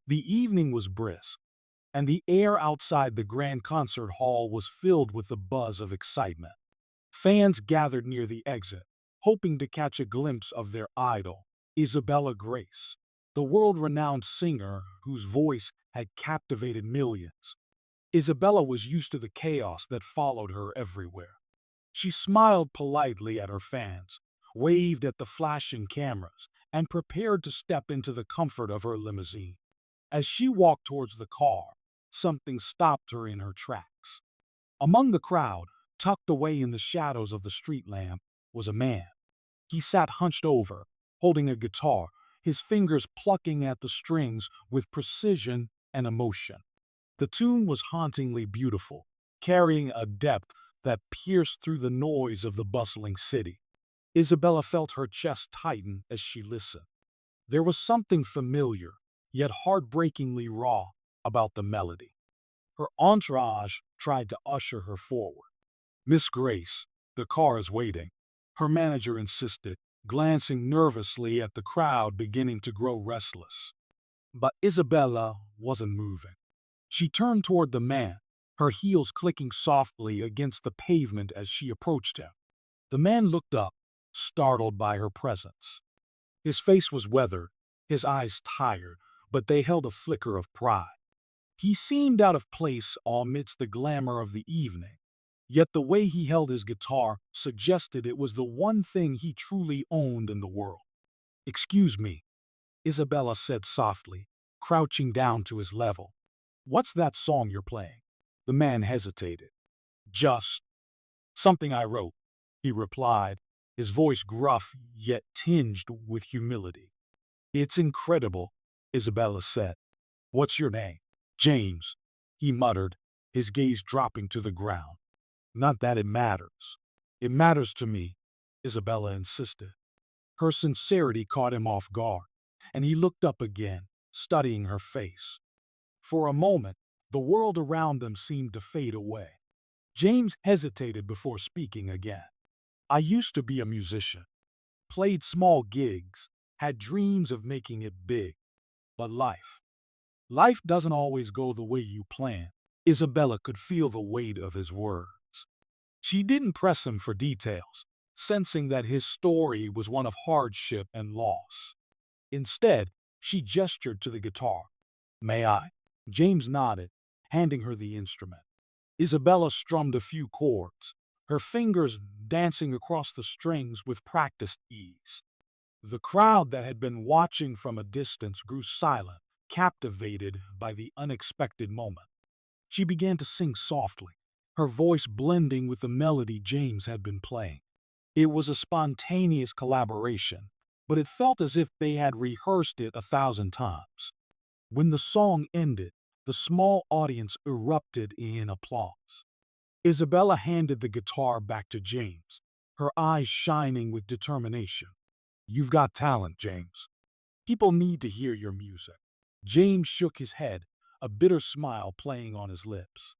The evening was brisk, and the air outside the grand concert hall was filled with the buzz of excitement. Fans gathered near the exit, hoping to catch a glimpse of their idol, Isabella Grace, the world-renowned singer whose voice had captivated millions. Isabella was used to the chaos that followed her everywhere. She smiled politely at her fans, waved at the flashing cameras, and prepared to step into the comfort of her limousine. As she walked towards the car, something stopped her in her tracks. Among the crowd, tucked away in the shadows of the street lamp, was a man. He sat hunched over, holding a guitar, his fingers plucking at the strings with precision and emotion. The tune was hauntingly beautiful, carrying a depth that pierced through the noise of the bustling city. Isabella felt her chest tighten as she listened. There was something familiar, yet heartbreakingly raw, about the melody. Her entourage tried to usher her forward. "Miss Grace, the car is waiting," her manager insisted, glancing nervously at the crowd beginning to grow restless. But Isabella wasn't moving. She turned toward the man, her heels clicking softly against the pavement as she approached him. The man looked up, startled by her presence. His face was weathered, his eyes tired, but they held a flicker of pride. He seemed out of place amidst the glamour of the evening, yet the way he held his guitar suggested it was the one thing he truly owned in the world. "Excuse me," Isabella said softly, crouching down to his level. "What's that song you're playing?" The man hesitated. "Just something I wrote," he replied, his voice gruff yet tinged with humility. "It's incredible," Isabella said. "What's your name?" "James," he muttered, his gaze dropping to the ground. "Not that it matters." "It matters to me," Isabella insisted. Her sincerity caught him off guard, and he looked up again, studying her face. For a moment, the world around them seemed to fade away. James hesitated before speaking again. "I used to be a musician, played small gigs, had dreams of making it big. But life doesn't always go the way you plan." Isabella could feel the weight of his words. She didn't press him for details, sensing that his story was one of hardship and loss. Instead, she gestured to the guitar. "May I?" James nodded, handing her the instrument. Isabella strummed a few chords, her fingers dancing across the strings with practiced ease. The crowd that had been watching from a distance grew silent, captivated by the unexpected moment. She began to sing softly, her voice blending with the melody James had been playing. It was a spontaneous collaboration, but it felt as if they had rehearsed it 1,000 times. When the song ended, the small audience erupted in applause. Isabella handed the guitar back to James, her eyes shining with determination. "You've got talent, James. People need to hear your music." James shook his head, a bitter smile playing on his lips.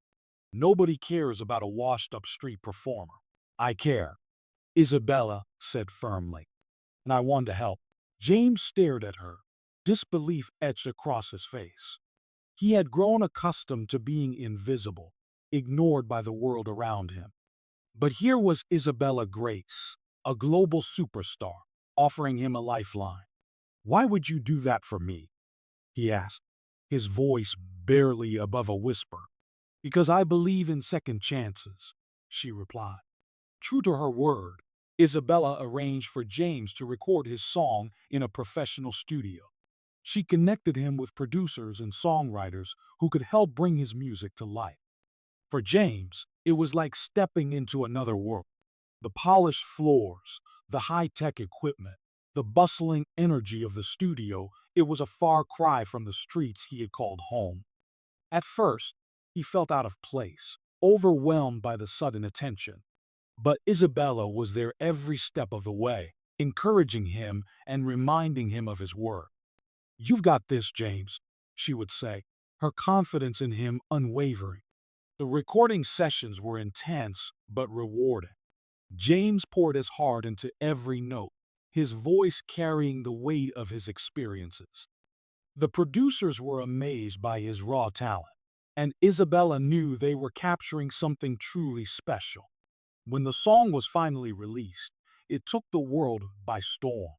"Nobody cares about a washed-up street performer. I care," Isabella said firmly, "and I want to help." James stared at her, disbelief etched across his face. He had grown accustomed to being invisible, ignored by the world around him. But here was Isabella Grace, a global superstar, offering him a lifeline. "Why would you do that for me?" he asked, his voice barely above a whisper. "Because I believe in second chances," she replied. True to her word, Isabella arranged for James to record his song in a professional studio. She connected him with producers and songwriters who could help bring his music to life. For James, it was like stepping into another world. The polished floors, the high-tech equipment, the bustling energy of the studio, it was a far cry from the streets he had called home. At first, he felt out of place, overwhelmed by the sudden attention. But Isabella was there every step of the way, encouraging him and reminding him of his work. "You've got this, James," she would say, her confidence in him unwavering. The recording sessions were intense but rewarding. James poured his heart into every note, his voice carrying the weight of his experiences. The producers were amazed by his raw talent, and Isabella knew they were capturing something truly special. When the song was finally released, it took the world by storm.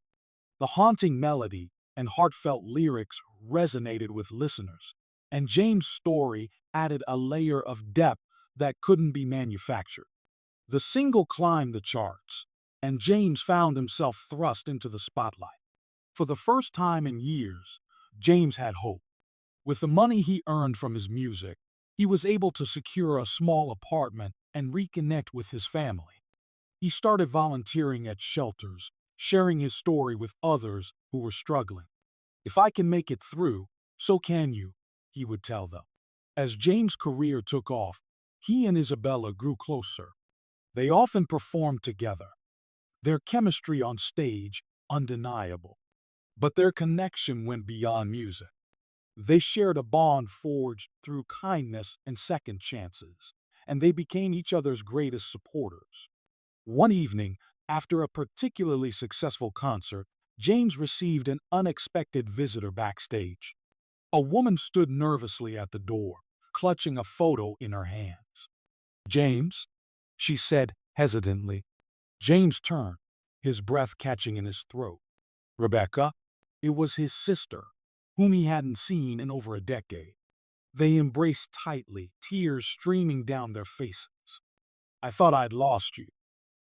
The haunting melody and heartfelt lyrics resonated with listeners, and James' story added a layer of depth that couldn't be manufactured. The single climbed the charts, and James found himself thrust into the spotlight. For the first time in years, James had hope. With the money he earned from his music, he was able to secure a small apartment and reconnect with his family. He started volunteering at shelters, sharing his story with others who were struggling. "If I can make it through, so can you," he would tell them. As James' career took off, he and Isabella grew closer. They often performed together, their chemistry on stage undeniable. But their connection went beyond music. They shared a bond forged through kindness and second chances, and they became each other's greatest supporters. One evening, after a particularly successful concert, James received an unexpected visitor backstage. A woman stood nervously at the door, clutching a photo in her hands. "James?" she said hesitantly. James turned, his breath catching in his throat. "Rebecca?" It was his sister, whom he hadn't seen in over a decade. They embraced tightly, tears streaming down their faces. "I thought I'd lost you,"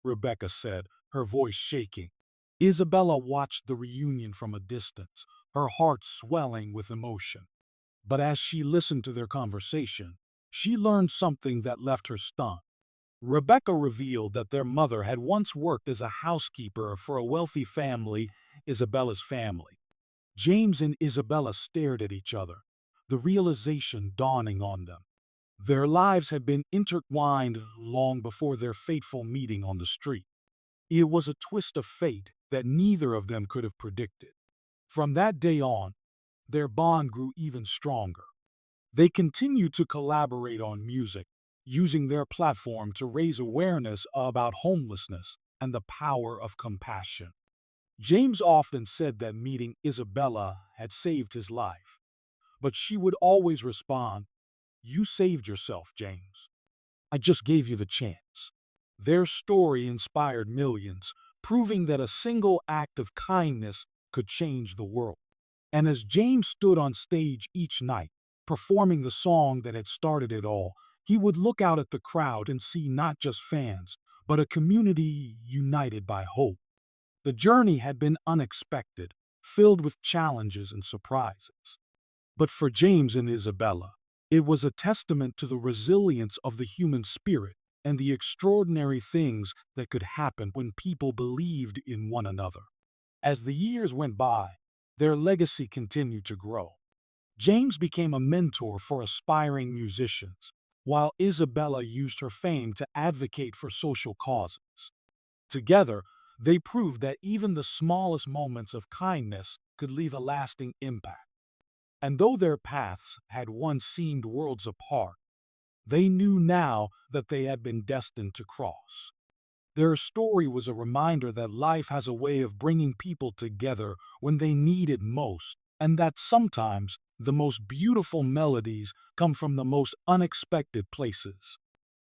Rebecca said, her voice shaking. Isabella watched the reunion from a distance, her heart swelling with emotion. But as she listened to their conversation, she learned something that left her stunned. Rebecca revealed that their mother had once worked as a housekeeper for a wealthy family, Isabella's family. James and Isabella stared at each other, the realization dawning on them. Their lives had been intertwined long before their fateful meeting on the street. It was a twist of fate that neither of them could have predicted. From that day on, their bond grew even stronger. They continued to collaborate on music, using their platform to raise awareness about homelessness and the power of compassion. James often said that meeting Isabella had saved his life, but she would always respond, "You saved yourself, James. I just gave you the chance." Their story inspired millions, proving that a single act of kindness could change the world. And as James stood on stage each night, performing the song that had started it all, he would look out at the crowd and see not just fans, but a community united by hope. The journey had been unexpected, filled with challenges and surprises. But for James and Isabella, it was a testament to the resilience of the human spirit and the extraordinary things that could happen when people believed in one another. As the years went by, their legacy continued to grow. James became a mentor for aspiring musicians, while Isabella used her fame to advocate for social causes. Together, they proved that even the smallest moments of kindness could leave a lasting impact. And though their paths had once seemed worlds apart, they knew now that they had been destined to cross. Their story was a reminder that life has a way of bringing people together when they need it most, and that sometimes the most beautiful melodies come from the most unexpected places.